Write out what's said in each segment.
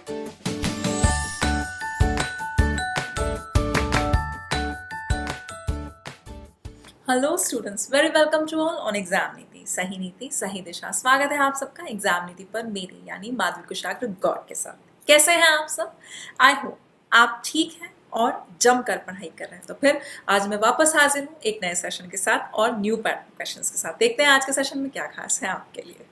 Hello students, very welcome to all on exam Niti Sahi दिशा। स्वागत है आप सबका एग्जाम नीति पर मेरे यानी माधवी कुशाग्र गौड़ के साथ। कैसे हैं आप सब? आई होप आप ठीक हैं और जमकर पढ़ाई कर रहे हैं। तो फिर आज मैं वापस हाजिर हूँ एक नए सेशन के साथ और न्यू पैटर्न क्वेश्चंस के साथ। देखते हैं आज के सेशन में क्या खास है आपके लिए।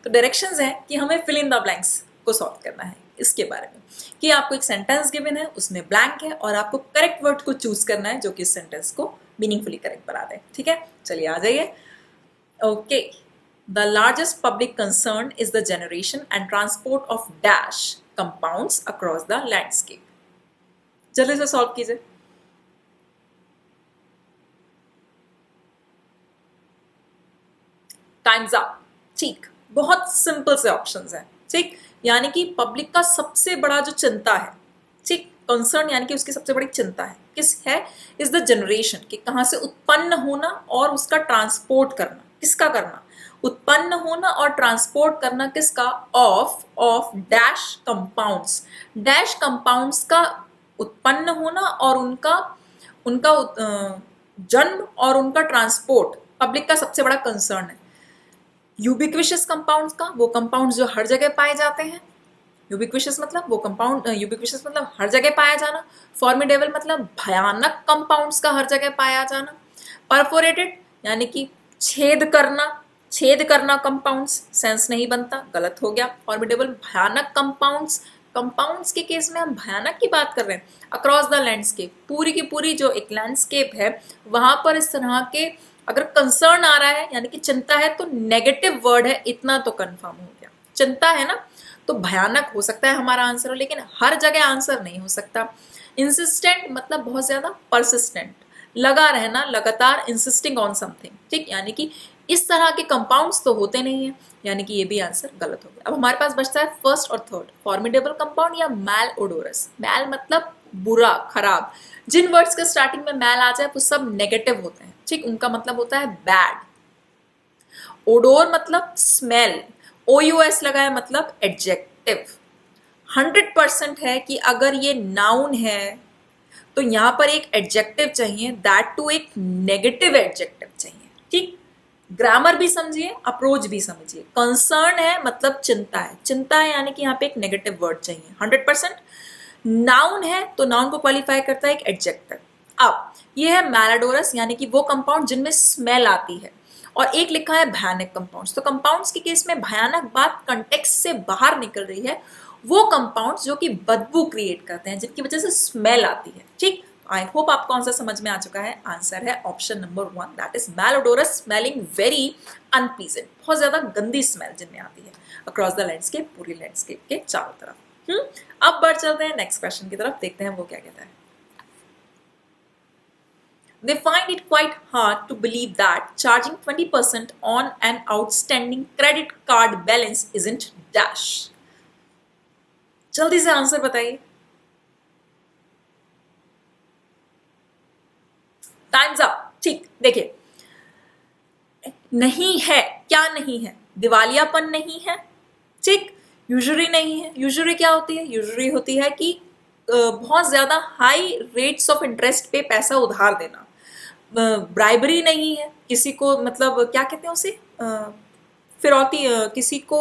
तो डायरेक्शंस है कि हमें फिल इन द ब्लैंक्स को सॉल्व करना है। इसके बारे में कि आपको एक सेंटेंस गिवन है, उसमें ब्लैंक है और आपको करेक्ट वर्ड को चूज करना है जो कि इस सेंटेंस को मीनिंगफुली करेक्ट बना दे। ठीक है, चलिए आ जाइए। Okay, the largest public concern is the generation and transport of dash compounds across the landscape. जल्दी से सॉल्व कीजिए। Times up. ठीक, बहुत सिंपल से ऑप्शंस हैं। ठीक, यानी कि पब्लिक का सबसे बड़ा जो चिंता है, ठीक, कंसर्न यानी कि उसकी सबसे बड़ी चिंता है किस है, इज द जनरेशन, कि कहाँ से उत्पन्न होना और उसका ट्रांसपोर्ट करना। किसका करना? उत्पन्न होना और ट्रांसपोर्ट करना किसका? Of dash compounds. Dash compounds का उत्पन्न होना और उनका उनका जन्म और उनका ट्रांसपोर्ट पब्लिक का सबसे बड़ा कंसर्न है। यूबिक्विशियस कंपाउंड्स का, वो कंपाउंड्स जो हर जगह पाए जाते हैं। यूबिक्विशियस मतलब वो कंपाउंड, यूबिक्विशियस मतलब हर जगह पाया जाना। फॉर्मिडेबल मतलब भयानक कंपाउंड्स का हर जगह पाया जाना। परफोरेटेड यानी कि छेद करना कंपाउंड्स, सेंस नहीं बनता, गलत हो गया। फॉर्मिडेबल भयानक कंपाउंड्स के केस में हम भयानक की बात कर रहे हैं। अक्रॉस द लैंडस्केप, पूरी की पूरी जो एक लैंडस्केप है वहां पर इस तरह के अगर कंसर्न आ रहा है यानी कि चिंता है तो नेगेटिव वर्ड है, इतना तो कंफर्म हो गया। चिंता है ना, तो भयानक हो सकता है हमारा आंसर हो, लेकिन हर जगह आंसर नहीं हो सकता। इंसिस्टेंट मतलब बहुत ज्यादा, परसिस्टेंट लगा रहना, लगातार, इंसिस्टिंग ऑन समथिंग। ठीक, यानी कि इस तरह के कंपाउंड्स तो होते नहीं है, यानी कि ये भी आंसर गलत हो गया। अब हमारे पास बचता है फर्स्ट और थर्ड, फॉर्मिडेबल कंपाउंड या मैल ओडोरस। मैल मतलब बुरा, खराब। जिन वर्ड्स के स्टार्टिंग में मैल आ जाए वो सब नेगेटिव होते हैं। ठीक, उनका मतलब होता है बैड। ओडोर मतलब स्मेल, OUS लगा है मतलब एडजेक्टिव। 100% है कि अगर ये नाउन है तो यहां पर एक एडजेक्टिव चाहिए, दैट टू एक नेगेटिव एडजेक्टिव चाहिए। ठीक, ग्रामर भी समझिए, अप्रोच भी समझिए। कंसर्न है मतलब चिंता है यानी कि यहाँ पे एक नेगेटिव वर्ड चाहिए 100%। नाउन है तो नाउन को क्वालिफाई करता है एक एडजेक्टिव। अब ये है मैलाडोरस यानी कि वो कंपाउंड जिनमें स्मेल आती है, और एक लिखा है भयानक कंपाउंड्स। तो कंपाउंड्स के केस में भयानक बात कंटेक्स्ट से बाहर निकल रही है, वो कंपाउंड्स जो कि बदबू क्रिएट करते हैं, जिनकी वजह से स्मेल आती है। ठीक, आई होप आपको आंसर समझ में आ चुका है। आंसर है option number 1, that is malodorous, smelling very unpleasant, बहुत ज्यादा गंदी स्मेल जिनमें आती है अक्रॉस द लैंडस्केप, पूरी लैंडस्केप के चारों तरफ। अब बढ़ चलते हैं नेक्स्ट क्वेश्चन की तरफ, देखते हैं वो क्या कहता है। They find it quite hard to believe that charging 20% on an outstanding credit card balance isn't dash. जल्दी से आंसर बताइए। Times up. ठीक, देखिए, नहीं है, क्या नहीं है? दिवालियापन नहीं है। ठीक, यूजुरी नहीं है। यूजुरी क्या होती है? यूजुरी होती है कि बहुत ज्यादा हाई रेट्स ऑफ इंटरेस्ट पे पैसा उधार देना। ब्राइबरी नहीं है, किसी को मतलब क्या कहते हैं उसे, फिरौती, किसी को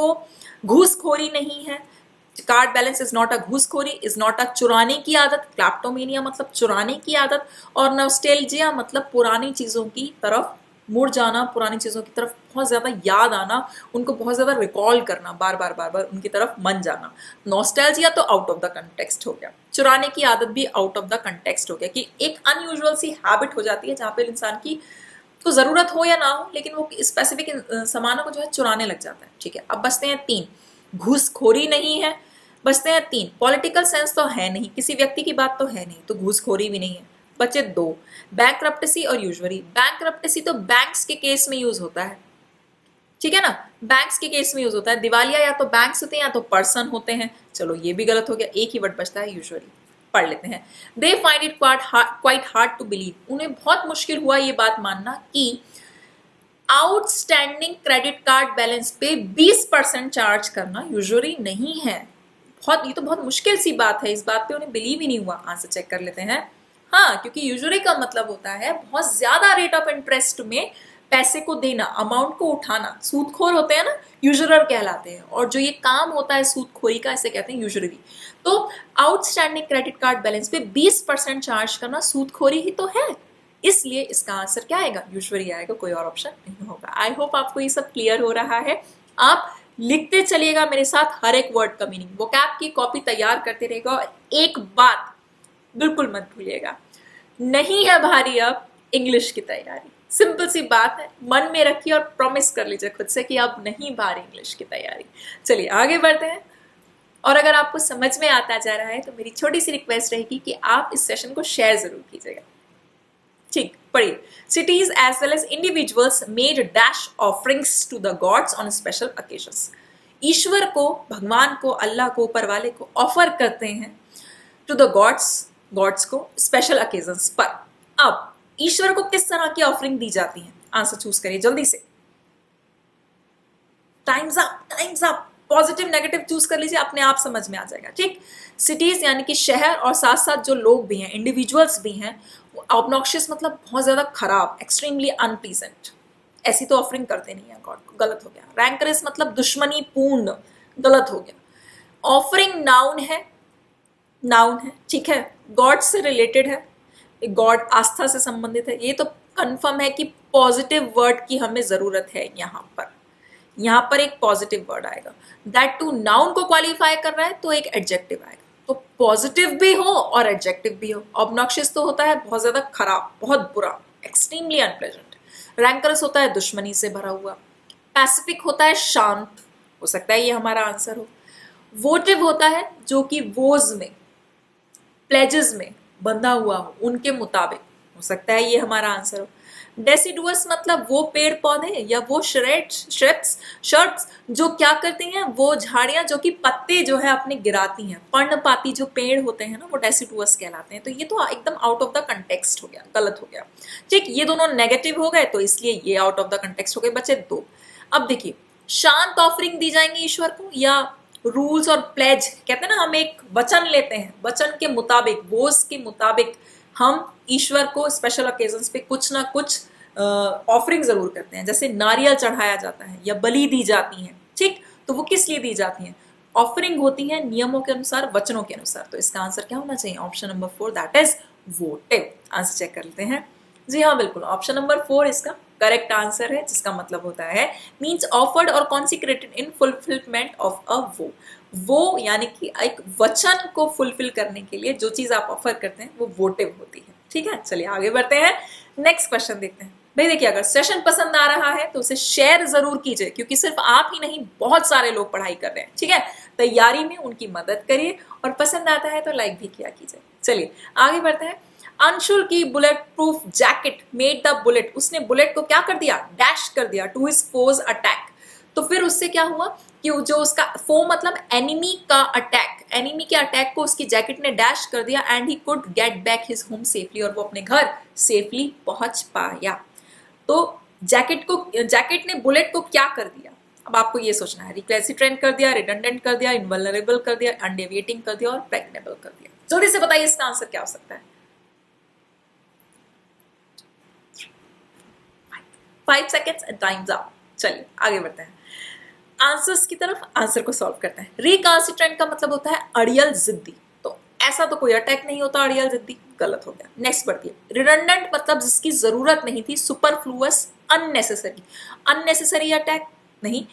घूसखोरी नहीं है। Card balance is not a घूसखोरी, इज नॉट अ चुराने की आदत। क्लैप्टोमेनिया मतलब चुराने की आदत, और नॉस्टैल्जिया मतलब पुरानी चीजों की तरफ मुड़ जाना, पुरानी चीजों की तरफ बहुत ज्यादा याद आना, उनको बहुत ज्यादा रिकॉल करना, बार बार उनकी तरफ मन जाना। नॉस्टैल्जिया तो आउट ऑफ द कंटेक्स्ट हो गया, चुराने की आदत भी आउट ऑफ द कंटेक्स्ट हो गया, कि एक अनयूजुअल सी हैबिट हो जाती है जहां पे इंसान की को जरूरत हो या ना हो, लेकिन वो स्पेसिफिक सामानों को जो है चुराने लग जाता है। ठीक है, अब बचते हैं 3, घूसखोरी नहीं है। बचते हैं 3, पॉलिटिकल सेंस तो है नहीं, किसी व्यक्ति की बात तो है नहीं, तो घूसखोरी भी नहीं है। बचे 2, बैंकरप्टेसी और यूजुअरी। बैंकरप्टेसी तो बैंक्स के केस में यूज होता है, ठीक है ना, बैंक्स के केस में यूज होता है। दिवालिया या तो बैंक्स होते हैं या तो पर्सन होते हैं। चलो ये भी गलत हो गया, एक ही वर्ड बचता है यूजुअली। पढ़ लेते हैं। They find it quite hard to believe, उन्हें बहुत मुश्किल हुआ ये बात मानना कि आउटस्टैंडिंग क्रेडिट कार्ड बैलेंस पे 20% चार्ज करना यूजुअली नहीं है। ये तो बहुत मुश्किल सी बात है, इस बात पे उन्हें बिलीव ही नहीं हुआ। आंसर चेक कर लेते हैं। हाँ, क्योंकि यूजुअली का मतलब होता है बहुत ज्यादा रेट ऑफ इंटरेस्ट में पैसे को देना, अमाउंट को उठाना। सूदखोर होते हैं ना, यूजुरर कहलाते हैं, और जो ये काम होता है सूदखोरी का, इसे कहते हैं यूजुररी। तो आउटस्टैंडिंग क्रेडिट कार्ड बैलेंस पे 20% चार्ज करना सूदखोरी ही तो है, इसलिए इसका आंसर क्या आएगा? यूजुअली आएगा, कोई और ऑप्शन नहीं होगा। आई होप आपको ये सब क्लियर हो रहा है। आप लिखते चलिएगा मेरे साथ हर एक वर्ड का मीनिंग, वोकैब की कॉपी तैयार करते रहेगा। और एक बात बिल्कुल मत भूलिएगा, नहीं है भारी अब इंग्लिश की तैयारी। सिंपल सी बात है, मन में रखिए और प्रॉमिस कर लीजिए खुद से कि अब नहीं भारी इंग्लिश की तैयारी। चलिए आगे बढ़ते हैं। और अगर आपको समझ में आता जा रहा है तो मेरी छोटी सी रिक्वेस्ट रहेगी कि आप इस सेशन को शेयर जरूर कीजिएगा। ठीक, पढ़िए। Cities as well as individuals made dash offerings to the gods on special occasions. ईश्वर को, भगवान को, अल्लाह को, ऊपर वाले को ऑफर करते हैं टू द गॉड्स को स्पेशल ओकेजन्स पर। अब ईश्वर को किस तरह की ऑफरिंग दी जाती है? आंसर चूज करिए जल्दी से। Times up. Positive negative choose कर लीजिए, अपने आप समझ में आ जाएगा। ठीक, सिटीज यानी कि शहर, और साथ साथ जो लोग भी हैं, इंडिविजुअल्स भी हैं, ऑब्नॉक्शियस मतलब बहुत ज्यादा खराब, एक्सट्रीमली अनप्लीजेंट, ऐसी तो ऑफरिंग करते नहीं है गॉड को, गलत हो गया। रैंकरस मतलब दुश्मनी पूर्ण, गलत हो गया। ऑफरिंग नाउन है, ठीक है, गॉड से रिलेटेड है, गॉड आस्था से संबंधित है, ये तो कंफर्म है कि पॉजिटिव वर्ड की हमें जरूरत है। यहाँ पर एक पॉजिटिव वर्ड आएगा। दैट टू नाउन को क्वालिफाई कर रहा है तो एक एडजेक्टिव आएगा। तो पॉजिटिव भी हो और एडजेक्टिव भी हो। ऑब्नॉक्शियस तो होता है बहुत ज्यादा खराब, बहुत बुरा, एक्सट्रीमली अनप्लेजेंट। रैंकरस होता है दुश्मनी से भरा हुआ। पैसिफिक होता है शांत, हो सकता है ये हमारा आंसर हो। वोटिव होता है जो कि वोज में, प्लेजेस में बंधा हुआ हो, उनके मुताबिक, हो सकता है ये हमारा आंसर हो। डेसिडुअस मतलब वो पेड़ पौधे या वो शर्ट्स जो क्या करती हैं, वो झाड़ियां जो कि पत्ते जो है अपने गिराती हैं, पर्णपाती जो पेड़ होते हैं ना, वो डेसिडुअस कहलाते हैं। तो ये तो एकदम आउट ऑफ द कंटेक्स्ट हो गया, गलत हो गया। ठीक, ये दोनों नेगेटिव हो गए तो इसलिए ये आउट ऑफ द कंटेक्स्ट हो गए, बचे दो। अब देखिए, शांत ऑफरिंग दी जाएंगी ईश्वर को, या रूल्स और प्लेज, कहते हैं ना हम एक वचन लेते हैं, वचन के मुताबिक, वोज के मुताबिक हम ईश्वर को स्पेशल ओकेजन्स पे कुछ ना कुछ ऑफरिंग जरूर करते हैं। जैसे नारियल चढ़ाया जाता है या बलि दी जाती है। ठीक, तो वो किस लिए दी जाती हैं? ऑफरिंग होती है नियमों के अनुसार, वचनों के अनुसार। तो इसका आंसर क्या होना चाहिए? Option number 4, that is votive. Answer check कर लेते हैं। जी हाँ, बिल्कुल, ऑप्शन नंबर 4 इसका करेक्ट आंसर है, जिसका मतलब होता है मीन्स ऑफर्ड और consecrated in fulfilment of a वो यानी कि एक वचन को फुलफिल करने के लिए जो चीज आप ऑफर करते हैं वो वोटिव होती है। ठीक है, चलिए आगे बढ़ते हैं, नेक्स्ट क्वेश्चन देखते हैं। भाई देखिए, अगर सेशन पसंद आ रहा है तो उसे शेयर जरूर कीजिए, क्योंकि सिर्फ आप ही नहीं, बहुत सारे लोग पढ़ाई कर रहे हैं। ठीक है, तैयारी में उनकी मदद करिए, और पसंद आता है तो लाइक भी किया कीजिए। चलिए आगे बढ़ते हैं। अंशुल की bullet proof jacket made the bullet, उसने बुलेट को क्या कर दिया? डैश कर दिया टू हिज फोज अटैक। तो फिर उससे क्या हुआ कि जो उसका फो मतलब एनिमी का अटैक, एनिमी के अटैक को उसकी जैकेट ने डैश कर दिया, and he could get back his home safely, और वो अपने घर सेफली पहुंच पाया। तो जैकेट ने बुलेट को क्या कर दिया? अब आपको ये सोचना है, रिक्लेसिट्रेंट कर दिया, रिडंडेंट कर दिया, इनवल्नरेबल कर दिया, अनडेविएटिंग कर दिया, और प्रेग्नेबल कर दिया। जल्दी से बताइए इसका आंसर क्या हो सकता है? 5 सेकेंड्स एंड टाइम्स अप। चलिए आगे बढ़ते हैं आंसर्स की तरफ, आंसर को सॉल्व करते हैं। रिकाल्सिट्रेंट का मतलब होता है अड़ियल जिद्दी, तो ऐसा तो कोई अटैक नहीं होता अड़ियल जिद्दी, गलत हो गया। नेक्स्ट बढ़िए। रिडंडेंट मतलब जिसकी जरूरत नहीं थी, सुपरफ्लुअस, अननेसेसरी, अननेसेसरी अटैक नहीं।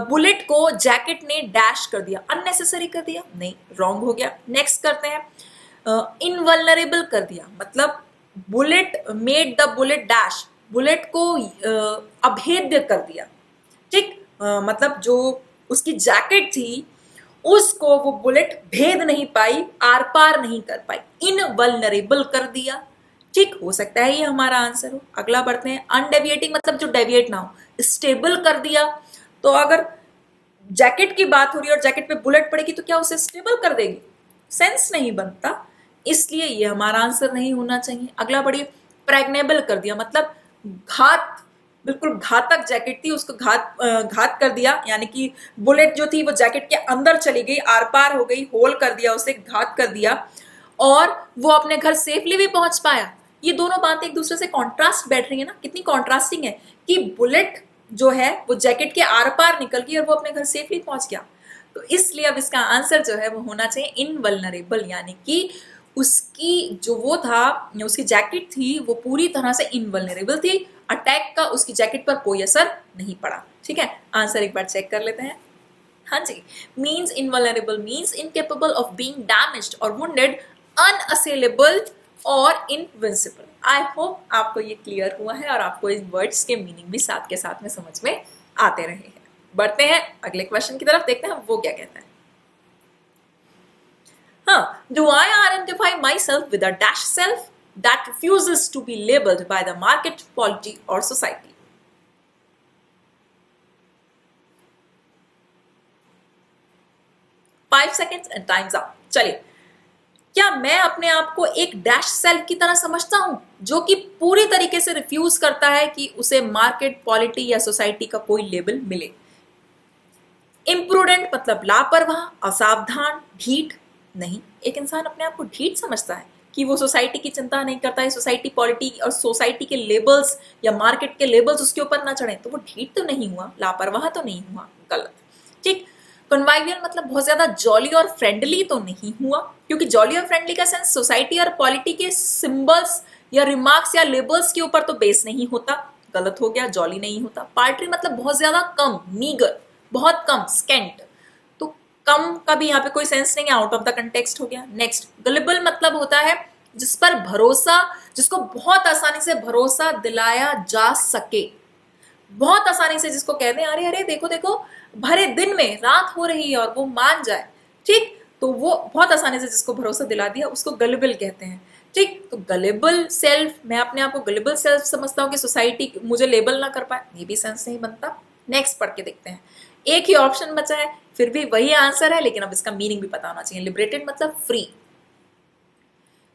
बुलेट को जैकेट ने डैश कर दिया, अननेसेसरी कर दिया, नहीं, रॉन्ग हो गया। नेक्स्ट करते हैं। इनवल्नरेबल कर दिया मतलब bullet made the bullet dash, bullet को अभेद्य कर दिया। ठीक, मतलब जो उसकी जैकेट थी उसको वो बुलेट भेद नहीं पाई, आर पार नहीं कर पाई, इनवल्नरेबल कर दिया। ठीक, हो सकता है ये हमारा आंसर हो। अगला बढ़ते हैं। अनडेविएटिंग मतलब जो डेविएट ना हो, स्टेबल कर दिया। तो अगर जैकेट की बात हो रही है और जैकेट पे बुलेट पड़ेगी तो क्या उसे स्टेबल कर देगी? सेंस नहीं बनता, इसलिए ये हमारा आंसर नहीं होना चाहिए। अगला बढ़िए। प्रेग्नेबल कर दिया, मतलब घात, बिल्कुल घातक जैकेट थी, उसको घात कर दिया, यानी कि बुलेट जो थी वो जैकेट के अंदर चली गई, आर पार हो गई, होल कर दिया, उसे घात कर दिया, और वो अपने घर सेफली भी पहुंच पाया। ये दोनों बातें एक दूसरे से कॉन्ट्रास्ट बैठ रही है ना, कितनी कॉन्ट्रास्टिंग है कि बुलेट जो है वो जैकेट के आर पार निकल गई और वो अपने घर सेफली पहुंच गया। तो इसलिए अब इसका आंसर जो है वो होना चाहिए इनवल्नरेबल, यानी कि उसकी जो वो था, उसकी जैकेट थी वो पूरी तरह से इनवल्नरेबल थी, अटैक का उसकी जैकेट पर कोई असर नहीं पड़ा। ठीक है, आंसर एक बार चेक कर लेते हैं। हाँ जी, means invulnerable means incapable of being damaged और वुंडेड, अनअसेलेबल और इनविंसिबल। आई होप आपको ये क्लियर हुआ है और आपको इस वर्ड्स के मीनिंग भी साथ के साथ में समझ में आते रहे हैं। बढ़ते हैं अगले क्वेश्चन की तरफ, देखते हैं वो क्या कहता है। हाँ, do I identify myself with a dash self that refuses to be labeled by the market, polity or society? Five seconds and time's up. चलिए, क्या मैं अपने आप को एक डैश सेल्फ की तरह समझता हूं जो कि पूरी तरीके से रिफ्यूज करता है कि उसे मार्केट, पॉलिटी या सोसाइटी का कोई लेबल मिले? इम्प्रूडेंट मतलब लापरवाह, असावधान, ढीठ? नहीं, एक इंसान अपने आप को ढीठ समझता है कि वो सोसाइटी की चिंता नहीं करता है, सोसाइटी, पॉलिटी और सोसाइटी के लेबल्स या मार्केट के लेबल्स उसके ऊपर ना चढ़े, तो वो ढीठ तो नहीं हुआ, लापरवाह तो नहीं हुआ, गलत। ठीक। कन्वाइवियल मतलब बहुत ज्यादा जॉली और फ्रेंडली तो नहीं हुआ, क्योंकि जॉली और फ्रेंडली का सेंस सोसाइटी और पॉलिटी के सिंबल्स या रिमार्क्स या लेबल्स के ऊपर तो बेस नहीं होता, गलत हो गया, जॉली नहीं होता। पार्टरी मतलब बहुत ज्यादा कम, मीगर, बहुत कम, स्केंट, तो कम का भी यहाँ पे कोई सेंस नहीं है, आउट ऑफ द कंटेक्स्ट हो गया। नेक्स्ट, गलिबल मतलब होता है जिस पर भरोसा, जिसको बहुत आसानी से भरोसा दिलाया जा सके, बहुत आसानी से जिसको कहते हैं अरे अरे देखो देखो भरे दिन में रात हो रही है और वो मान जाए। ठीक, तो वो बहुत आसानी से जिसको भरोसा दिला दिया उसको गलिबल कहते हैं। ठीक, तो गलिबल सेल्फ, मैं अपने आप को गलिबल सेल्फ समझता हूँ कि सोसाइटी मुझे लेबल ना कर पाए, ये भी सेंस नहीं बनता। नेक्स्ट पढ़ के देखते हैं, एक ही ऑप्शन बचा है, फिर भी वही आंसर है, लेकिन अब इसका मीनिंग भी पता होना चाहिए। लिबरेटेड मतलब फ्री।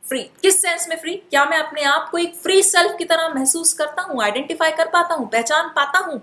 फ्री किस सेंस में फ्री? क्या मैं अपने आप को एक फ्री सेल्फ की तरह महसूस करता हूँ, आइडेंटिफाई कर पाता हूँ, पहचान पाता हूँ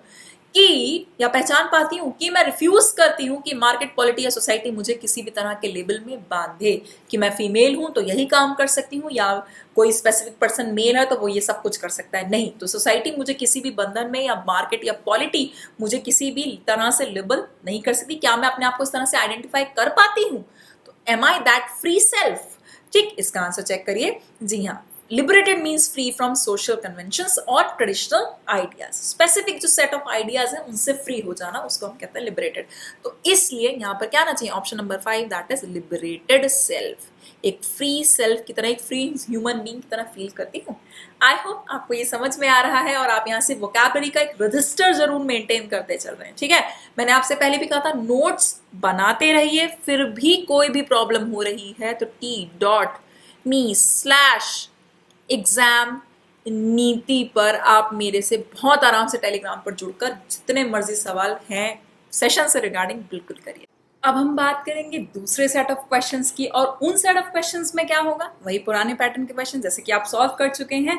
कि, या पहचान पाती हूँ कि मैं रिफ्यूज करती हूँ कि मार्केट, पॉलिटी या सोसाइटी मुझे किसी भी तरह के लेबल में बांधे, कि मैं फीमेल हूं तो यही काम कर सकती हूँ, या कोई स्पेसिफिक पर्सन मेल है तो वो ये सब कुछ कर सकता है। नहीं, तो सोसाइटी मुझे किसी भी बंधन में, या मार्केट या पॉलिटी मुझे किसी भी तरह से लेबल नहीं कर सकती। क्या मैं अपने आप को इस तरह से आइडेंटिफाई कर पाती हूँ? तो am I that free self? ठीक, इसका आंसर चेक करिए। जी हाँ, liberated means free from social conventions और ट्रेडिशनल आइडियाज। स्पेसिफिक जो सेट ऑफ आइडियाज है उनसे फ्री हो जाना, उसको हम कहते हैं लिबरेटेड। तो इसलिए यहाँ पर क्या आना चाहिए? Option number 5, that is liberated self. एक फ्री सेल्फ की तरह, एक फ्री ह्यूमन बीइंग की तरह फील करती हूँ। आई होप आपको ये समझ में आ रहा है और आप यहाँ से वोकैबुलरी का एक रजिस्टर जरूर मेंटेन करते चल रहे हैं। ठीक है, मैंने आपसे पहले भी कहा था नोट्स बनाते रहिए, फिर भी कोई भी प्रॉब्लम हो रही है तो t.me/exam नीति पर आप मेरे से बहुत आराम से टेलीग्राम पर जुड़कर जितने मर्जी सवाल हैं सेशन से रिगार्डिंग बिल्कुल करिए। अब हम बात करेंगे दूसरे सेट ऑफ क्वेश्चंस की, और उन सेट ऑफ क्वेश्चंस में क्या होगा? वही पुराने पैटर्न के क्वेश्चन जैसे कि आप सॉल्व कर चुके हैं,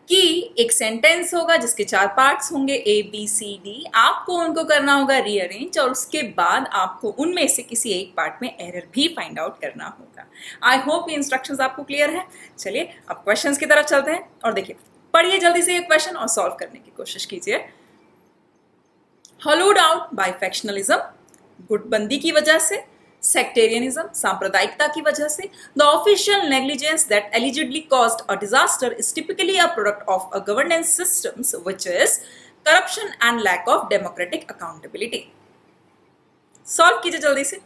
कि एक सेंटेंस होगा जिसके 4 पार्ट्स होंगे ABCD, आपको उनको करना होगा रीअरेंज, और उसके बाद आपको उनमें से किसी एक पार्ट में एरर भी फाइंड आउट करना होगा। आई होप ये इंस्ट्रक्शंस आपको क्लियर है। चलिए अब क्वेश्चंस की तरफ चलते हैं और देखिए, पढ़िए जल्दी से ये क्वेश्चन और सॉल्व करने की कोशिश कीजिए। हॉलोड आउट बाय फैक्शनलिज्म, गुटबंदी की वजह से, सेक्टेरियनिज्म, सांप्रदायिकता की वजह से, the official negligence that allegedly caused a disaster is typically a product of a governance systems which is corruption and lack of democratic accountability. Solve कीजिए जल्दी से।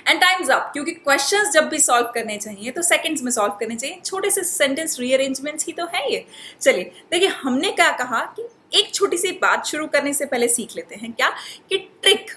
एंड टाइम्स अप, क्योंकि क्वेश्चंस जब भी सॉल्व करने चाहिए तो सेकंड्स में सॉल्व करने चाहिए, छोटे से सेंटेंस रीअरेंजमेंट्स ही तो है ये। चलिए देखिए, हमने क्या कहा कि एक छोटी सी बात शुरू करने से पहले सीख लेते हैं क्या, कि ट्रिक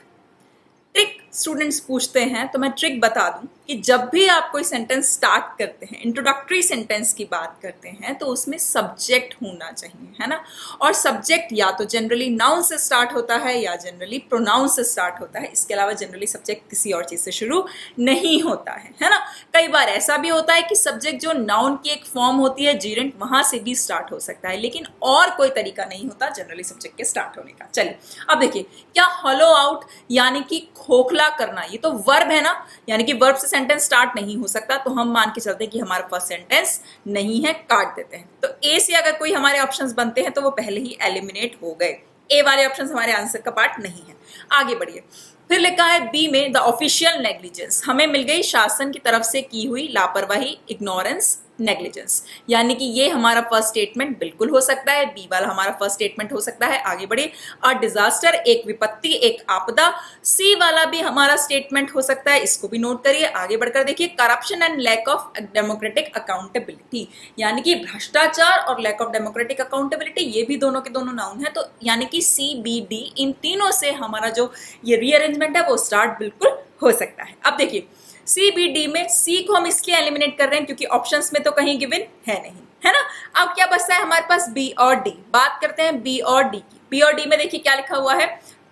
स्टूडेंट्स पूछते हैं, तो मैं ट्रिक बता दूं कि जब भी आप कोई सेंटेंस स्टार्ट करते हैं, इंट्रोडक्टरी सेंटेंस की बात करते हैं, तो उसमें सब्जेक्ट होना चाहिए, है ना। और सब्जेक्ट या तो जनरली नाउन से स्टार्ट होता है या जनरली प्रोनाउन से स्टार्ट होता है। इसके अलावा जनरली सब्जेक्ट किसी और चीज से शुरू नहीं होता है ना। कई बार ऐसा भी होता है कि सब्जेक्ट जो नाउन की एक फॉर्म होती है जीरेंट, वहां से भी स्टार्ट हो सकता है, लेकिन और कोई तरीका नहीं होता जनरली सब्जेक्ट के स्टार्ट होने का। चलिए अब देखिए, क्या हॉलो आउट यानी कि खोखला करना, ये तो वर्ब है ना, यानी कि वर्ब से सेंटेंस स्टार्ट नहीं हो सकता, तो हम मान के चलते हैं कि हमारा फर्स्ट सेंटेंस नहीं है, काट देते हैं। तो ए से अगर कोई हमारे ऑप्शंस बनते हैं तो वो पहले ही एलिमिनेट हो गए, ए वाले ऑप्शंस हमारे आंसर का पार्ट नहीं है। आगे बढ़िए, फिर लिखा है बी में द ऑफिशियल नेग्लिजेंस, हमें मिल गई शासन की तरफ से की हुई लापरवाही, इग्नोरेंस, नेग्लिजेंस, यानी कि ये हमारा फर्स्ट स्टेटमेंट बिल्कुल हो सकता है, बी वाला हमारा फर्स्ट स्टेटमेंट हो सकता है। आगे बढ़िए, अ डिजास्टर, एक विपत्ति, एक आपदा, सी वाला भी हमारा स्टेटमेंट हो सकता है, इसको भी नोट करिए। आगे बढ़कर देखिए, corruption and lack of democratic accountability, यानी कि भ्रष्टाचार और लैक ऑफ डेमोक्रेटिक अकाउंटेबिलिटी, ये भी दोनों के दोनों नाउन है, तो यानी कि सी बी डी इन तीनों से हमारा जो ये रीअरेंजमेंट है वो स्टार्ट बिल्कुल हो सकता है। अब देखिए, सी बी डी में सी को हम इसलिए एलिमिनेट कर रहे हैं क्योंकि ऑप्शंस में तो कहीं गिवन है नहीं, है ना। अब क्या बचता है हमारे पास, बी और डी। बात करते हैं बी और डी की। बी और डी में देखिए क्या लिखा हुआ है,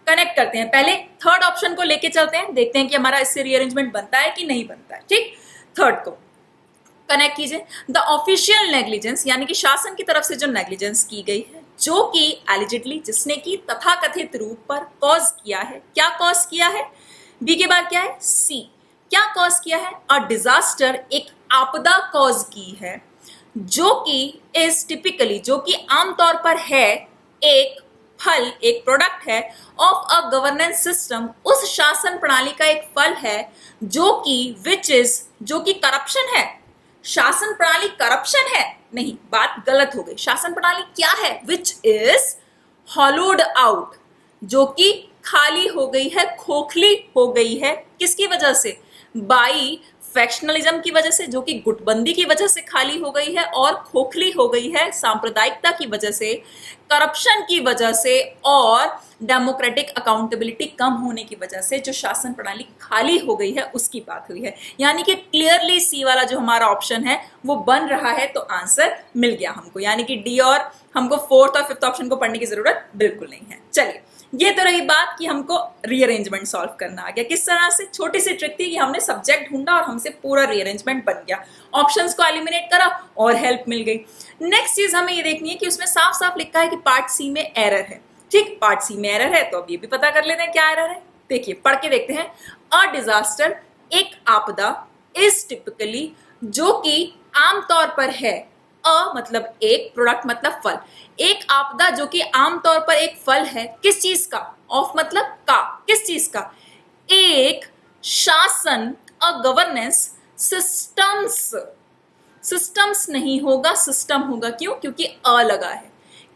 कनेक्ट करते हैं। पहले थर्ड ऑप्शन को लेके चलते हैं, देखते हैं कि हमारा इससे रीअरेंजमेंट बनता है कि नहीं बनता है। ठीक, थर्ड को कनेक्ट कीजिए। द ऑफिशियल नेग्लिजेंस, यानी कि शासन की तरफ से जो नेग्लिजेंस की गई है, जो कि एलिजिडली, जिसने की तथाकथित रूप पर कॉज किया है। क्या कॉज किया है, बी के बाद क्या है, सी, क्या कॉज किया है, अ डिजास्टर, एक आपदा कॉज की है, जो कि इज टिपिकली, जो कि आमतौर पर है, एक फल, एक प्रोडक्ट है ऑफ अ गवर्नेंस सिस्टम, उस शासन प्रणाली का एक फल है, जो कि विच इज, जो कि करप्शन है। शासन प्रणाली करप्शन है नहीं, बात गलत हो गई। शासन प्रणाली क्या है, विच इज हॉलोड आउट, जो कि खाली हो गई है, खोखली हो गई है, किसकी वजह से, बाई फैक्शनलिज्म की वजह से, जो कि गुटबंदी की वजह से खाली हो गई है, और खोखली हो गई है सांप्रदायिकता की वजह से, करप्शन की वजह से, और डेमोक्रेटिक अकाउंटेबिलिटी कम होने की वजह से जो शासन प्रणाली खाली हो गई है उसकी बात हुई है। यानी कि क्लियरली सी वाला जो हमारा ऑप्शन है वो बन रहा है, तो आंसर मिल गया हमको, यानी कि डी, और हमको फोर्थ और फिफ्थ ऑप्शन को पढ़ने की जरूरत बिल्कुल नहीं है। चलिए, ये तो रही बात कि हमको रीअरेंजमेंट सॉल्व करना आ गया। किस तरह से, छोटी सी ट्रिक थी कि हमने सब्जेक्ट ढूंढा और हमसे पूरा रीअरेंजमेंट बन गया, ऑप्शंस को एलिमिनेट करा और हेल्प मिल गई। नेक्स्ट चीज हमें ये देखनी है कि उसमें साफ साफ लिखा है कि पार्ट सी में एरर है। ठीक, पार्ट सी में एरर है, तो अब ये भी पता कर लेते हैं क्या एरर है। देखिए, पढ़ के देखते हैं। अ डिजास्टर, एक आपदा, इज टिपिकली, जो कि आमतौर पर है, अ मतलब एक, प्रोडक्ट मतलब फल, एक आपदा जो कि आमतौर पर एक फल है, किस चीज का, ऑफ मतलब का, किस चीज का, एक शासन, अ गवर्नेंस सिस्टम्स, सिस्टम्स नहीं होगा, सिस्टम होगा। क्यों, क्योंकि अ लगा है।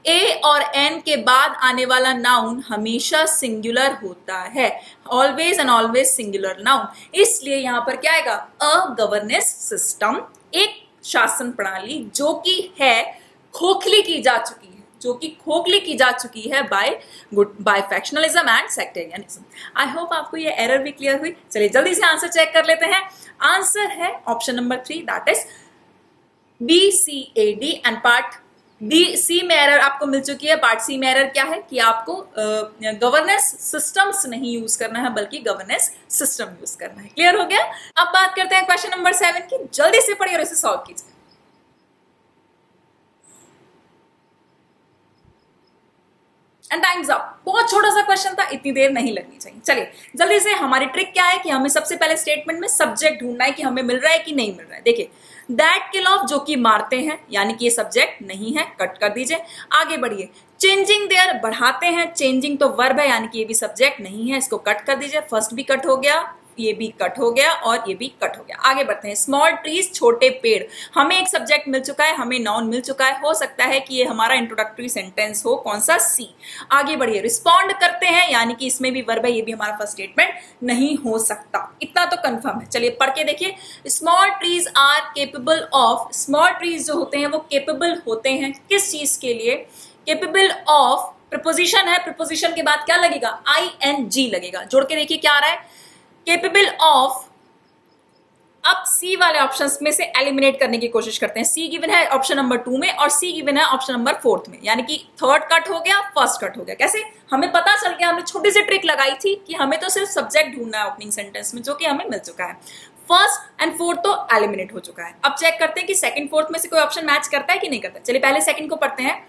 ए और एन के बाद आने वाला नाउन हमेशा सिंगुलर होता है, always and always singular noun, इसलिए यहां पर क्या आएगा, अ गवर्नेंस सिस्टम, एक शासन प्रणाली जो कि है खोखली की जा चुकी है, जो कि खोखली की जा चुकी है by factionalism and sectarianism. I hope आपको ये एरर भी क्लियर हुई। चलिए जल्दी से आंसर चेक कर लेते हैं। आंसर है option number 3, that is B C A D. And part B C में एरर आपको मिल चुकी है। पार्ट सी में एरर क्या है कि आपको गवर्नेंस सिस्टम्स नहीं यूज करना है, बल्कि गवर्नेंस सिस्टम यूज करना है। क्लियर हो गया। अब बात करते हैं क्वेश्चन नंबर 7 की। जल्दी से पढ़िए और इसे सॉल्व कीजिए। And time's up. बहुत छोटा सा क्वेश्चन था, इतनी देर नहीं लगनी चाहिए। चलिए जल्दी से, हमारी ट्रिक क्या है कि हमें सबसे पहले स्टेटमेंट में सब्जेक्ट ढूंढना है कि हमें मिल रहा है कि नहीं मिल रहा है। देखिए, दैट किल ऑफ, जो कि मारते हैं, यानी कि ये सब्जेक्ट नहीं है, कट कर दीजिए। आगे बढ़िए, चेंजिंग देयर, बढ़ाते हैं, चेंजिंग तो वर्ब है, यानी कि ये भी सब्जेक्ट नहीं है, इसको कट कर दीजिए। फर्स्ट भी कट हो गया, ये भी कट हो गया और ये भी कट हो गया। आगे बढ़ते हैं। स्मॉल ट्रीज, छोटे पेड़, हमें एक सब्जेक्ट मिल चुका है, हमें नाउन मिल चुका है। हो सकता है कि ये हमारा इंट्रोडक्टरी सेंटेंस हो, कौन सा, सी। आगे बढ़िए, रिस्पॉन्ड करते हैं, यानी कि इसमें भी वर्ब है, ये भी हमारा फर्स्ट स्टेटमेंट नहीं हो सकता, इतना तो कंफर्म है। चलिए पढ़ के देखिए। Small trees are capable of, small trees जो होते हैं वो केपेबल होते हैं किस चीज के लिए, केपेबल ऑफ, प्रीपोजिशन है, प्रीपोजिशन के बाद क्या लगेगा, ING लगेगा। जोड़ के देखिए क्या आ रहा है, capable of अब सी वाले ऑप्शंस में से एलिमिनेट करने की कोशिश करते हैं। सी गिवन है ऑप्शन नंबर 2 में और सी गिवन है ऑप्शन नंबर 4 में, यानी कि थर्ड कट हो गया, फर्स्ट कट हो गया। कैसे? हमें पता चल गया, हमने छोटी सी ट्रिक लगाई थी कि हमें तो सिर्फ सब्जेक्ट ढूंढना है ओपनिंग सेंटेंस में, जो कि हमें मिल चुका है। फर्स्ट एंड फोर्थ तो एलिमिनेट हो चुका है। अब चेक करते हैं कि सेकंड फोर्थ में से कोई ऑप्शन मैच करता है कि नहीं करता। चलिए पहले सेकंड को पढ़ते हैं।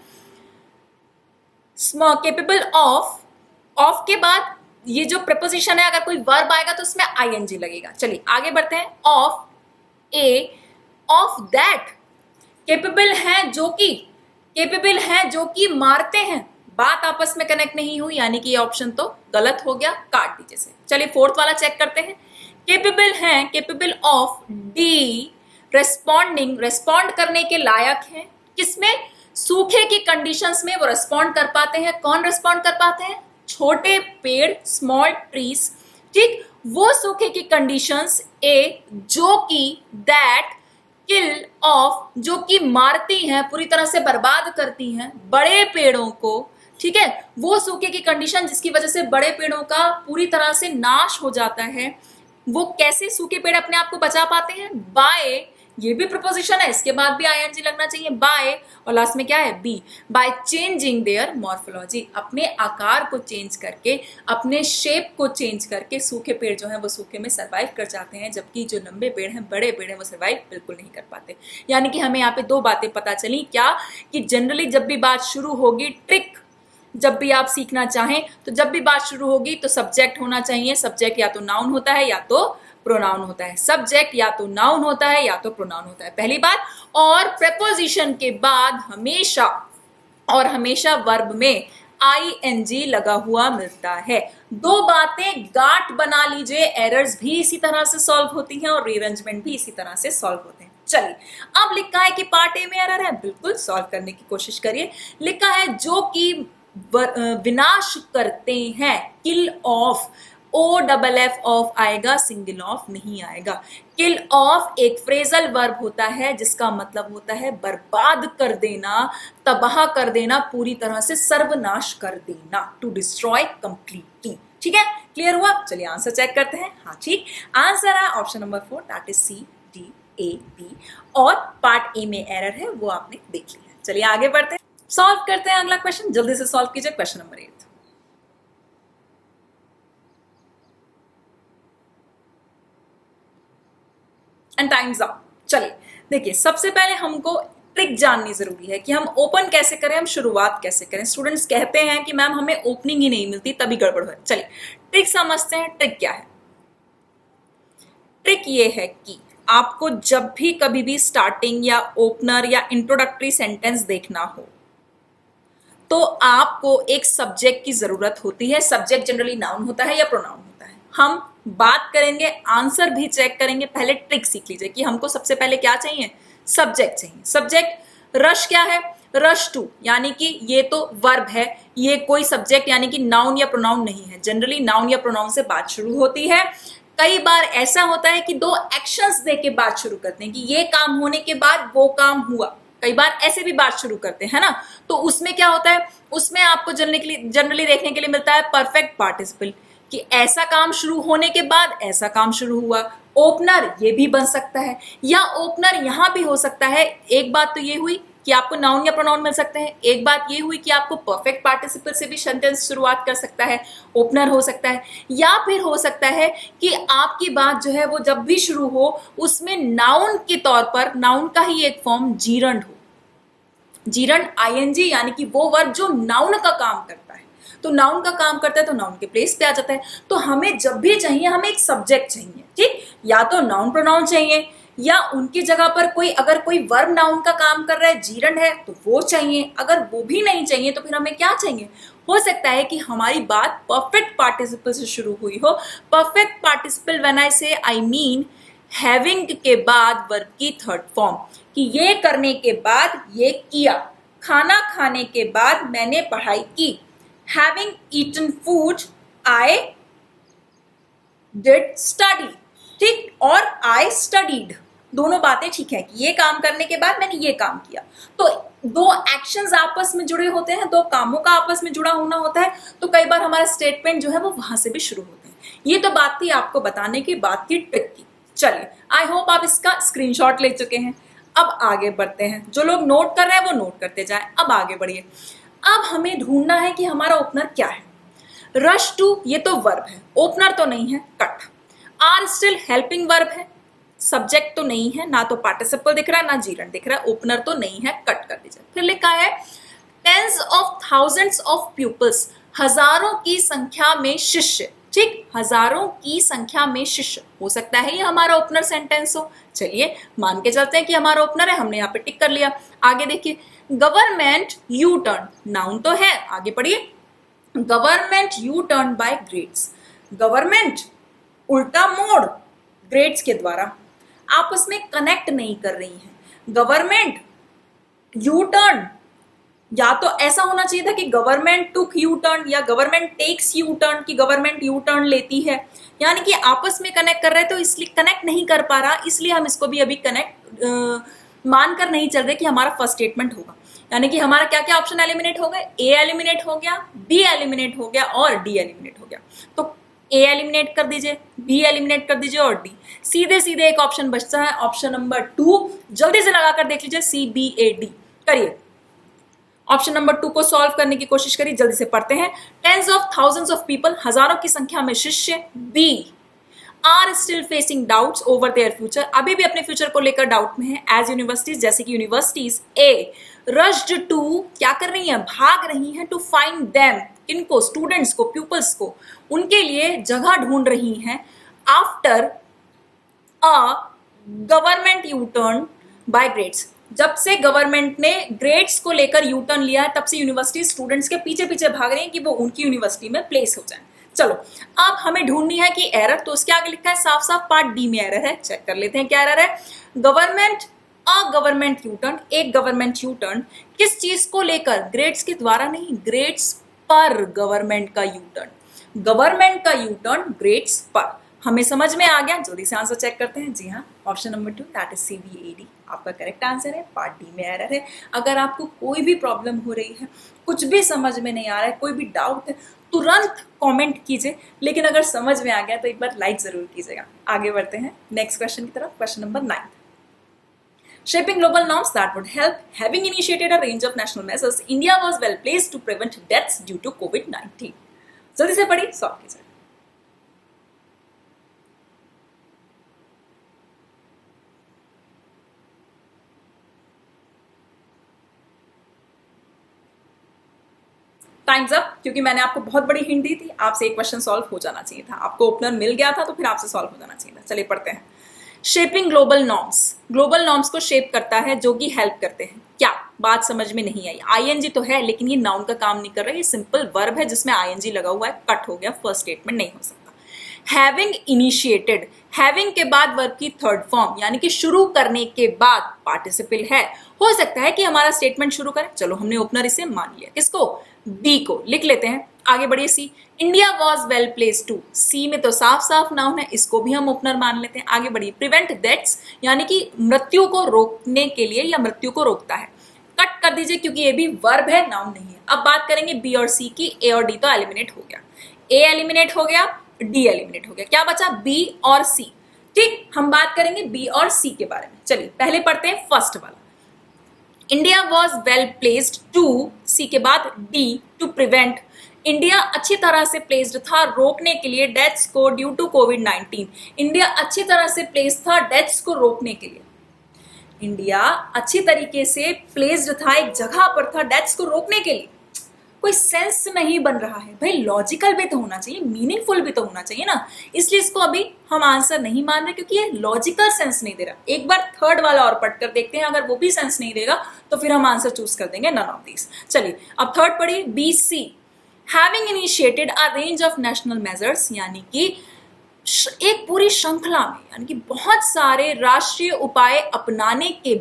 केपेबल ऑफ के बाद ये जो प्रपोजिशन है, अगर कोई वर्ब आएगा तो उसमें आईएनजी लगेगा। चलिए आगे बढ़ते हैं। Of A, of that, capable है जो कि मारते हैं। बात आपस में कनेक्ट नहीं हुई, यानी कि ये ऑप्शन तो गलत हो गया, काट दीजिए से। चलिए फोर्थ वाला चेक करते हैं। Capable of D, responding, respond करने के लायक है। किसमें? सूखे की कंडीशंस में वो रेस्पॉन्ड कर पाते हैं। कौन रेस्पॉन्ड कर पाते हैं? छोटे पेड़, स्मॉल ट्रीज। ठीक, वो सूखे की कंडीशंस ए, जो कि दैट, किल ऑफ, जो कि मारती हैं, पूरी तरह से बर्बाद करती हैं बड़े पेड़ों को। ठीक है, वो सूखे की कंडीशन जिसकी वजह से बड़े पेड़ों का पूरी तरह से नाश हो जाता है। वो कैसे सूखे पेड़ अपने आप को बचा पाते हैं? बाय, ये भी प्रपोजिशन है, इसके बाद भी आईएनजी लगना चाहिए, बाय, और लास्ट में क्या है? B, by changing their morphology, अपने आकार को चेंज करके, अपने शेप को चेंज करके सूखे पेड़ जो है वो सूखे में सर्वाइव कर जाते हैं, जबकि जो लंबे पेड़ हैं, बड़े पेड़ हैं, वो सर्वाइव बिल्कुल नहीं कर पाते। यानी कि हमें यहाँ पे दो बातें पता चली। क्या? कि जनरली जब भी बात शुरू होगी, ट्रिक जब भी आप सीखना चाहें तो जब भी बात शुरू होगी तो सब्जेक्ट होना चाहिए। सब्जेक्ट या तो नाउन होता है या तो प्रोनाउन होता है। सब्जेक्ट या तो नाउन होता है या तो प्रोनाउन होता है, पहली बात। और प्रेपोजिशन के बाद हमेशा वर्ब में आईएनजी लगा हुआ मिलता है। दो बातें गांठ बना लीजिए, एरर्स भी इसी तरह से सॉल्व होती हैं और रीअरेंजमेंट भी इसी तरह से सॉल्व होते हैं। चलिए, अब लिखा है कि पार्ट ए में एरर है, बिल्कुल सॉल्व करने की कोशिश करिए। लिखा है जो कि विनाश करते हैं, किल ऑफ, OFF ऑफ आएगा, सिंगल ऑफ नहीं आएगा। किल ऑफ एक फ्रेजल वर्ब होता है जिसका मतलब होता है बर्बाद कर देना, तबाह कर देना, पूरी तरह से सर्वनाश कर देना, टू डिस्ट्रॉय कंप्लीटली। ठीक है, क्लियर हुआ? चलिए आंसर चेक करते हैं। हाँ ठीक, आंसर है option number 4, that is C, D, A, B. और पार्ट ए में एरर है वो आपने देख लिया। चलिए आगे बढ़ते हैं, सॉल्व करते हैं अगला क्वेश्चन। जल्दी से सॉल्व कीजिए question number 8। And time's up. चलिए देखिए, सबसे पहले हमको ट्रिक जाननी जरूरी है कि हम ओपन कैसे करें, हम शुरुआत कैसे करें। स्टूडेंट्स कहते हैं कि मैम हमें ओपनिंग ही नहीं मिलती, तभी गड़बड़ है। चलिए ट्रिक समझते हैं। ट्रिक क्या है? ट्रिक ये है कि आपको जब भी कभी भी स्टार्टिंग या ओपनर या इंट्रोडक्टरी सेंटेंस देखना हो तो आपको एक सब्जेक्ट की जरूरत होती है। सब्जेक्ट जनरली नाउन होता है या प्रोनाउन होता है। हम बात करेंगे, आंसर भी चेक करेंगे। पहले ट्रिक सीख लीजिए कि हमको सबसे पहले क्या चाहिए? सब्जेक्ट चाहिए। सब्जेक्ट रश क्या है? रश टू, यानी कि ये तो वर्ब है, ये कोई सब्जेक्ट यानी कि नाउन या प्रोनाउन नहीं है। जनरली नाउन या प्रोनाउन से बात शुरू होती है। कई बार ऐसा होता है कि दो एक्शंस दे के बात शुरू करते हैं कि ये काम होने के बाद वो काम हुआ। कई बार ऐसे भी बात शुरू करते हैं ना, तो उसमें क्या होता है? उसमें आपको जनरली देखने के लिए मिलता है परफेक्ट पार्टिसिपल, कि ऐसा काम शुरू होने के बाद ऐसा काम शुरू हुआ। ओपनर ये भी बन सकता है, या ओपनर यहां भी हो सकता है। एक बात तो ये हुई कि आपको नाउन या प्रोनाउन मिल सकते हैं। एक बात ये हुई कि आपको परफेक्ट पार्टिसिपल से भी सेंटेंस शुरुआत कर सकता है, ओपनर हो सकता है। या फिर हो सकता है कि आपकी बात जो है वो जब भी शुरू हो उसमें नाउन के तौर पर, नाउन का ही एक फॉर्म जीरंड हो। जीरंड आईएनजी, यानी कि वो वर्ब जो नाउन का काम करता है। तो नाउन का काम करता है तो नाउन के प्लेस पे आ जाता है। तो हमें जब भी चाहिए, हमें एक सब्जेक्ट चाहिए। ठीक, या तो नाउन प्रोनाउन चाहिए, या उनकी जगह पर अगर कोई वर्ब नाउन का काम कर रहा है, जीरंड है, तो वो चाहिए। अगर वो भी नहीं चाहिए तो फिर हमें क्या चाहिए? हो सकता है कि हमारी बात परफेक्ट पार्टिसिपल से शुरू हुई हो। परफेक्ट पार्टिसिपल व्हेन आई से, आई मीन हैविंग के बाद वर्ब की थर्ड फॉर्म, कि ये करने के बाद ये किया। खाना खाने के बाद मैंने पढ़ाई की। Having eaten food I did study. ठीक, और आई स्टडीड, दोनों बातें ठीक है कि ये काम करने के बाद मैंने ये काम किया। तो दो एक्शंस आपस में जुड़े होते हैं, दो कामों का आपस में जुड़ा होना होता है। तो कई बार हमारा स्टेटमेंट जो है वो वहां से भी शुरू होते हैं। ये तो बात थी आपको बताने की, बात थी ट्रिक की। चलिए, आई होप आप इसका स्क्रीनशॉट ले चुके हैं। अब आगे बढ़ते हैं, जो लोग नोट कर रहे हैं वो नोट करते जाएं। अब आगे बढ़िए। अब हमें ढूंढना है कि हमारा ओपनर क्या है। रश टू, ये तो वर्ब है, ओपनर तो नहीं है, cut. Are still helping verb है, सब्जेक्ट तो नहीं है, ना तो पार्टिसिपल दिख रहा है ना जीरंड दिख रहा है, ओपनर तो नहीं है, कट कर दीजिए। फिर लिखा है tens of thousands of peoples, हजारों की संख्या में शिष्य। ठीक, हजारों की संख्या में शिष्य, हो सकता है ये हमारा ओपनर सेंटेंस हो। चलिए मान के चलते हैं कि हमारा ओपनर है, हमने यहाँ पे टिक कर लिया। आगे देखिए, गवर्नमेंट यू टर्न, नाउन तो है, आगे पढ़िए। Government U turn by grades, government उल्टा मोड़ ग्रेड्स के द्वारा, आपस में कनेक्ट नहीं कर रही हैं। गवर्नमेंट यू टर्न, या तो ऐसा होना चाहिए था कि गवर्नमेंट टुक यू टर्न या गवर्नमेंट टेक्स यू टर्न, की गवर्नमेंट यू टर्न लेती है, यानी कि आपस में कनेक्ट कर रहे हैं, तो इसलिए कनेक्ट नहीं कर पा रहा, इसलिए हम इसको भी अभी कनेक्ट मानकर नहीं चल रहे कि हमारा फर्स्ट स्टेटमेंट होगा। यानी कि हमारा क्या क्या ऑप्शन एलिमिनेट हो गए, ए एलिमिनेट हो गया, बी एलिमिनेट हो गया और डी एलिमिनेट हो गया। तो ए एलिमिनेट कर दीजिए, बी एलिमिनेट कर दीजिए और डी, सीधे सीधे एक ऑप्शन बचता है, ऑप्शन नंबर 2। जल्दी से लगाकर देख लीजिए, सी बी ए डी करिए। ऑप्शन नंबर 2 को सॉल्व करने की कोशिश करिए, जल्दी से पढ़ते हैं। Tens of thousands of people, हजारों की संख्या में शिष्य। We are still facing doubts over their future, अभी भी अपने फ्यूचर को लेकर डाउट में है, एज यूनिवर्सिटीज, जैसे कि यूनिवर्सिटीज। ए रश्ड टू, क्या कर रही हैं, भाग रही हैं, टू फाइंड देम, किनको, स्टूडेंट्स को, प्यूपल्स को, उनके लिए जगह ढूंढ रही हैं। After a government U turn by grades, जब से गवर्नमेंट ने ग्रेड्स को लेकर यू टर्न लिया है, तब से यूनिवर्सिटी स्टूडेंट्स के पीछे पीछे भाग रही हैं कि वो उनकी यूनिवर्सिटी में प्लेस हो जाए। चलो, अब हमें ढूंढनी है कि एरर, तो उसके आगे लिखा है साफ साफ पार्ट डी में एरर है, चेक कर लेते हैं क्या एरर है। Government a government U turn, एक गवर्नमेंट यू टर्न, किस चीज को लेकर, ग्रेड्स के द्वारा नहीं, ग्रेड्स पर गवर्नमेंट का यू टर्न, गवर्नमेंट का यू टर्न ग्रेड्स पर। हमें समझ में आ गया, जल्दी से आंसर चेक करते हैं। जी हाँ, option number 2 that is C B A D आपका करेक्ट आंसर है, पार्ट डी में एरर है। अगर आपको कोई भी प्रॉब्लम हो रही है, कुछ भी समझ में नहीं आ रहा है, कोई भी डाउट है, तुरंत कमेंट कीजिए, लेकिन अगर समझ में आ गया तो एक बार लाइक जरूर कीजिएगा। आगे बढ़ते हैं नेक्स्ट क्वेश्चन की तरफ, question number 9। Shaping global norms that would help, having initiated a range of national measures, India was well placed to prevent deaths due to COVID-19. जल्दी से पढ़िए, सॉल्व कीजिए। टाइम्स अप, क्योंकि मैंने आपको बहुत बड़ी हिंट दी थी, आपसे एक क्वेश्चन सॉल्व हो जाना चाहिए था, आपको ओपनर मिल गया था तो फिर आपसे सॉल्व हो जाना चाहिए था। चलिए पढ़ते हैं। Shaping global norms, global norms को शेप करता है, जो कि हेल्प करते हैं। क्या बात समझ में नहीं आई? आईएनजी तो है, लेकिन ये नाउन का काम नहीं कर रहा, ये सिंपल वर्ब है जिसमें आईएनजी लगा हुआ है, कट हो गया, फर्स्ट स्टेटमेंट नहीं हो सकता। हैविंग इनिशिएटेड, हैविंग के बाद वर्ब की थर्ड फॉर्म, यानी कि शुरू करने के बाद पार्टिसिपल है, हो सकता है कि हमारा स्टेटमेंट शुरू करें। चलो, हमने ओपनर इसे मान लिया, किसको, बी को। लिख लेते हैं, आगे बढ़िए। C, India was well place to, C में तो साफ साफ नाउन है, इसको भी हम ओपनर मान लेते हैं। आगे बढ़िए। प्रिवेंट डेथ्स, यानी कि मृत्यु को रोकने के लिए या मृत्यु को रोकता है, कट कर दीजिए क्योंकि ये भी वर्ब है, नाउन नहीं है। अब बात करेंगे बी और सी की। ए और डी तो एलिमिनेट हो गया, ए एलिमिनेट हो गया, डी एलिमिनेट हो गया, क्या बचा, बी और सी। ठीक, हम बात करेंगे बी और सी के बारे में। चलिए पहले पढ़ते हैं फर्स्ट वाला। India was well placed to, C के बाद डी, टू प्रिवेंट, इंडिया अच्छी तरह से प्लेस्ड था रोकने के लिए डेथ्स को ड्यू टू कोविड-19, इंडिया अच्छी तरह से प्लेस्ड था डेथ्स को रोकने के लिए, इंडिया अच्छी तरीके से प्लेस्ड था, एक जगह पर था डेथ्स को रोकने के लिए। कोई सेंस नहीं बन रहा है भाई, लॉजिकल भी तो होना चाहिए, मीनिंगफुल भी तो होना चाहिए ना, इसलिए इसको अभी हम आंसर नहीं मान रहे क्योंकि ये लॉजिकल सेंस नहीं दे रहा। एक बार थर्ड वाला और पढ़ कर देखते हैं, अगर वो भी सेंस नहीं देगा तो फिर हम आंसर चूज कर देंगे नन ऑफ दीज। चलिए अब थर्ड पढ़िए, B C. Having initiated a range of national measures, यानी कि एक पूरी श्रृंखला में, यानी कि बहुत सारे राष्ट्रीय उपाय अपनाने के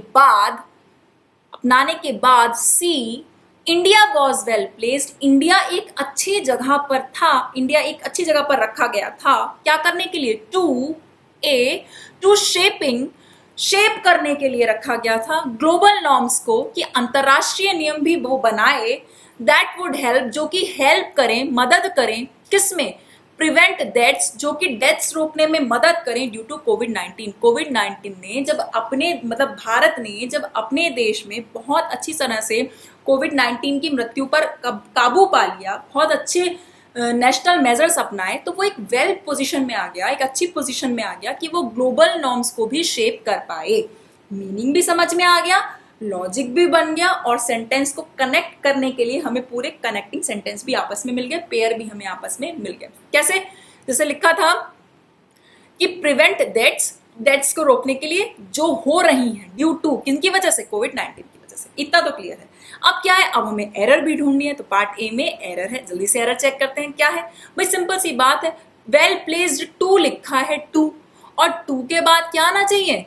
बाद C, India was well placed, India एक अच्छी जगह पर था, इंडिया एक अच्छी जगह पर रखा गया था, क्या करने के लिए, टू शेपिंग, शेप करने के लिए रखा गया था, ग्लोबल नॉर्म्स को, कि अंतरराष्ट्रीय नियम भी वो बनाए, दैट वुड हेल्प, जो कि हेल्प करें, मदद करें, किसमें, प्रिवेंट डेथ्स, जो कि डेथ्स रोकने में मदद करें ड्यू टू कोविड-19। कोविड-19 ने जब अपने मतलब भारत ने जब अपने देश में बहुत अच्छी तरह से कोविड-19 की मृत्यु पर काबू पा लिया, बहुत अच्छे नेशनल मेजर्स अपनाए, तो वो एक वेल पोजीशन में आ गया, एक अच्छी पोजीशन में आ गया कि वो ग्लोबल नॉर्म्स को भी शेप कर पाए। मीनिंग भी समझ में आ गया, लॉजिक भी बन गया, और सेंटेंस को कनेक्ट करने के लिए हमें पूरे कनेक्टिंग सेंटेंस भी आपस में मिल गए, पेयर भी हमें आपस में मिल गए। कैसे? जैसे लिखा था कि प्रिवेंट डेथ्स को रोकने के लिए जो हो रही हैं ड्यू टू किनकी वजह से, कोविड-19 की वजह से। इतना तो क्लियर है। अब क्या है, अब हमें एरर भी ढूंढनी है, तो पार्ट ए में एरर है, जल्दी से एरर चेक करते हैं क्या है। भाई सिंपल सी बात है, वेल प्लेस्ड टू लिखा है टू, और टू के बाद क्या आना चाहिए।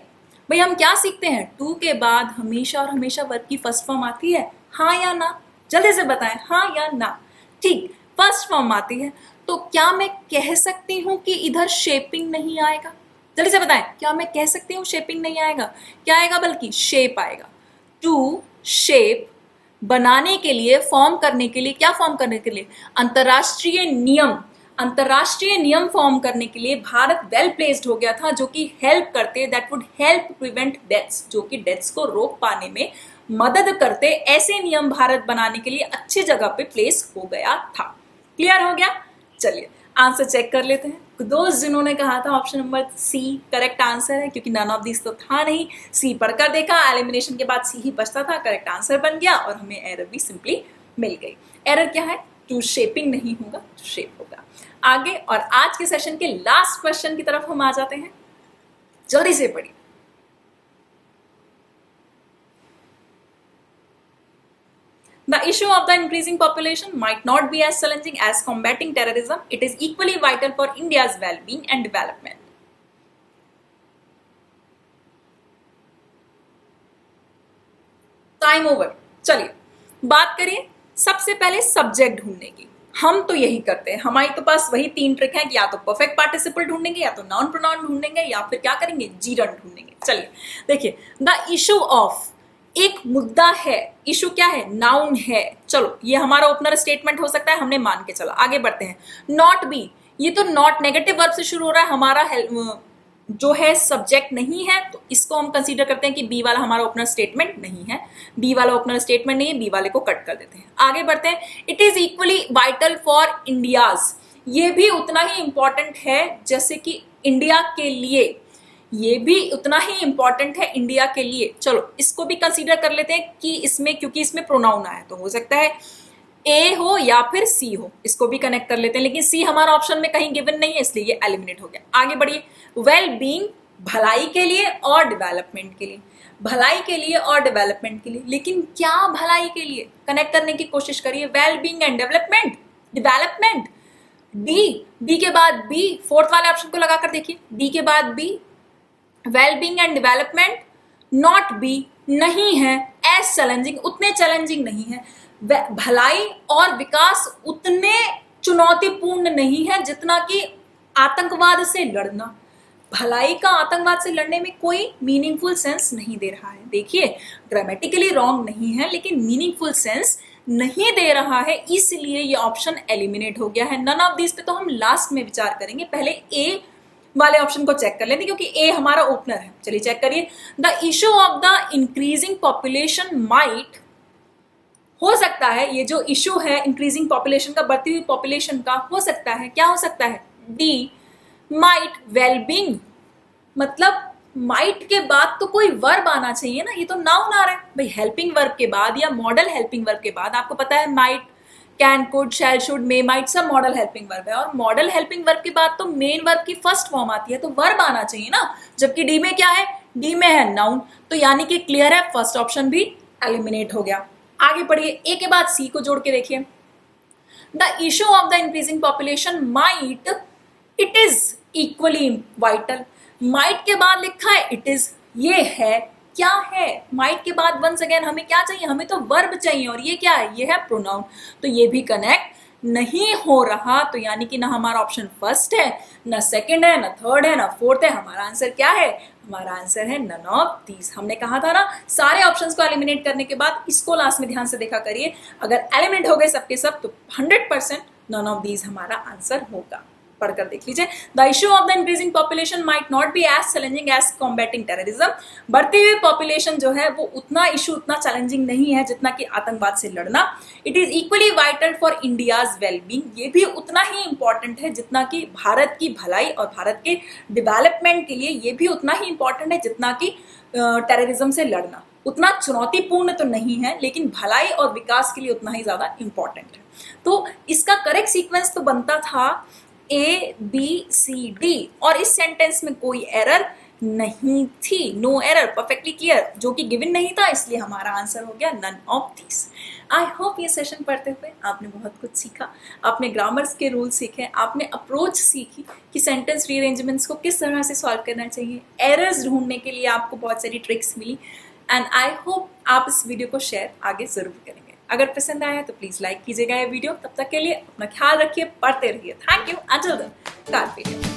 भाई हम क्या सीखते हैं, टू के बाद हमेशा और हमेशा वर्ब की फर्स्ट फॉर्म आती है, हाँ या ना। जल्दी से बताएं, हाँ या ना। ठीक, फर्स्ट फॉर्म आती है, तो क्या मैं कह सकती हूँ कि इधर शेपिंग नहीं आएगा। जल्दी से बताएं, क्या मैं कह सकती हूँ शेपिंग नहीं आएगा। क्या आएगा, बल्कि शेप आएगा। टू शेप, बनाने के लिए, फॉर्म करने के लिए, क्या फॉर्म करने के लिए, अंतरराष्ट्रीय नियम। अंतरराष्ट्रीय नियम फॉर्म करने के लिए भारत वेल प्लेस्ड हो गया था, जो कि हेल्प करते, that would help prevent deaths, जो कि डेथ्स को रोक पाने में मदद करते। ऐसे नियम भारत बनाने के लिए अच्छी जगह पे प्लेस हो गया था। क्लियर हो गया? चलिए आंसर चेक कर लेते हैं। दोस्त जिन्होंने कहा था option number C correct answer है, क्योंकि नन ऑफ दिस तो था नहीं, सी पढ़कर देखा, एलिमिनेशन के बाद सी ही बचता था, करेक्ट आंसर बन गया, और हमें एरर भी सिंपली मिल गई। एरर क्या है, टू शेपिंग नहीं होगा, शेप होगा। आगे, और आज के सेशन के लास्ट क्वेश्चन की तरफ हम आ जाते हैं। जल्दी से पढ़िए। The issue of the increasing population might not be as challenging as combating terrorism. It is equally vital for India's well-being and development. Time over. चलिए बात करिए सबसे पहले सब्जेक्ट ढूंढने की। हम तो यही करते हैं, हमारे तो पास वही तीन ट्रिक है कि या तो परफेक्ट पार्टिसिपल ढूंढेंगे, या तो नाउन प्रोनाउन ढूंढेंगे, या फिर क्या करेंगे, जीरन ढूंढेंगे। चलिए देखिए, द इशू ऑफ, एक मुद्दा है, इशू क्या है, नाउन है। चलो ये हमारा ओपनर स्टेटमेंट हो सकता है, हमने मान के चला, आगे बढ़ते हैं। नॉट बी, ये तो नॉट नेगेटिव वर्ब से शुरू हो रहा है, हमारा जो है सब्जेक्ट नहीं है, तो इसको हम कंसीडर करते हैं कि बी वाला हमारा ओपनर स्टेटमेंट नहीं है। बी वाला ओपनर स्टेटमेंट नहीं है, बी वाले को कट कर देते हैं। आगे बढ़ते हैं। It is equally vital for India's, ये भी उतना ही इंपॉर्टेंट है जैसे कि इंडिया के लिए, ये भी उतना ही इंपॉर्टेंट है इंडिया के लिए। चलो इसको भी कंसीडर कर लेते हैं कि इसमें, क्योंकि इसमें प्रोनाउन आया, तो हो सकता है ए हो या फिर सी हो, इसको भी कनेक्ट कर लेते हैं। लेकिन सी हमारा ऑप्शन में कहीं गिवन नहीं है, इसलिए ये एलिमिनेट हो गया। आगे बढ़िए। वेल बीइंग, भलाई के लिए और डेवलपमेंट के लिए, भलाई के लिए और डेवलपमेंट के लिए। लेकिन क्या भलाई के लिए, कनेक्ट करने की कोशिश करिए। Well being and development, development, D के बाद बी, फोर्थ वाले ऑप्शन को लगाकर देखिए, डी के बाद B, well being and development, not B, नहीं है, एज चैलेंजिंग, उतने चैलेंजिंग नहीं है। भलाई और विकास उतने चुनौतीपूर्ण नहीं है जितना कि आतंकवाद से लड़ना। भलाई का आतंकवाद से लड़ने में कोई मीनिंगफुल सेंस नहीं दे रहा है। देखिए ग्रामेटिकली रॉन्ग नहीं है, लेकिन मीनिंगफुल सेंस नहीं दे रहा है, इसलिए ये ऑप्शन एलिमिनेट हो गया है। नन ऑफ दिस पे तो हम लास्ट में विचार करेंगे, पहले ए वाले ऑप्शन को चेक कर लेते हैं, क्योंकि ए हमारा ओपनर है। चलिए चेक करिए। The issue of the increasing population might, हो सकता है ये जो इशू है इंक्रीजिंग पॉपुलेशन का, बढ़ती हुई पॉपुलेशन का, हो सकता है, क्या हो सकता है, डी माइट वेलबींग, मतलब माइट के बाद तो कोई वर्ब आना चाहिए ना, ये तो नाउन आ रहा है भाई। हेल्पिंग वर्ब के बाद या मॉडल हेल्पिंग वर्ब के बाद, आपको पता है might, can, could, shall, should, may, might सब मॉडल हेल्पिंग वर्ब है, और मॉडल हेल्पिंग वर्ब के बाद तो मेन वर्ब की फर्स्ट फॉर्म आती है, तो वर्ब आना चाहिए ना। जबकि डी में क्या है, डी में है नाउन, तो यानी कि क्लियर है, फर्स्ट ऑप्शन भी एलिमिनेट हो गया। आगे पढ़िए, ए के बाद सी को जोड़ के देखिए। The issue of the increasing population might, it is equally vital, might के बाद लिखा है इट इज, ये है, क्या है, माइट के बाद वंस अगेन हमें क्या चाहिए, हमें तो वर्ब चाहिए, और ये क्या है, ये है प्रोनाउन, तो ये भी कनेक्ट नहीं हो रहा। तो यानी कि ना हमारा ऑप्शन फर्स्ट है, ना सेकंड है, ना थर्ड है, ना फोर्थ है। हमारा आंसर क्या है, हमारा आंसर है नन ऑफ दीज। हमने कहा था ना सारे ऑप्शंस को एलिमिनेट करने के बाद इसको लास्ट में ध्यान से देखा करिए, अगर एलिमिनेट हो गए सबके सब तो 100% नन ऑफ दीज हमारा आंसर होगा। पढ़कर देख लीजिए। The issue of the increasing population might not be as challenging as combating terrorism. बढ़ती हुई पॉपुलेशन जो है वो उतना इशू, उतना चैलेंजिंग नहीं है जितना कि आतंकवाद से लड़ना। It is equally vital for India's wellbeing. ये भी उतना ही इंपॉर्टेंट है जितना कि भारत की भलाई और भारत के डेवलपमेंट के लिए ये भी उतना ही इंपॉर्टेंट है जितना कि टेररिज्म से लड़ना। उतना चुनौतीपूर्ण तो नहीं है, लेकिन भलाई और विकास के लिए उतना ही ज्यादा इंपॉर्टेंट है। तो इसका करेक्ट सीक्वेंस तो बनता था ABCD, और इस सेंटेंस में कोई एरर नहीं थी, नो एरर, परफेक्टली क्लियर, जो कि गिवन नहीं था, इसलिए हमारा आंसर हो गया none of this. I hope ये सेशन पढ़ते हुए आपने बहुत कुछ सीखा, आपने ग्रामर्स के रूल सीखे, आपने अप्रोच सीखी कि सेंटेंस रीअरेंजमेंट्स को किस तरह से सॉल्व करना चाहिए, एरर्स ढूंढने के लिए आपको बहुत सारी ट्रिक्स मिली। एंड आई होप आप इस वीडियो को शेयर आगे जरूर करेंगे। अगर पसंद आया तो प्लीज लाइक कीजिएगा ये वीडियो। तब तक के लिए अपना ख्याल रखिए, पढ़ते रहिए। Thank you. अंटिल देन, कार्pe diem।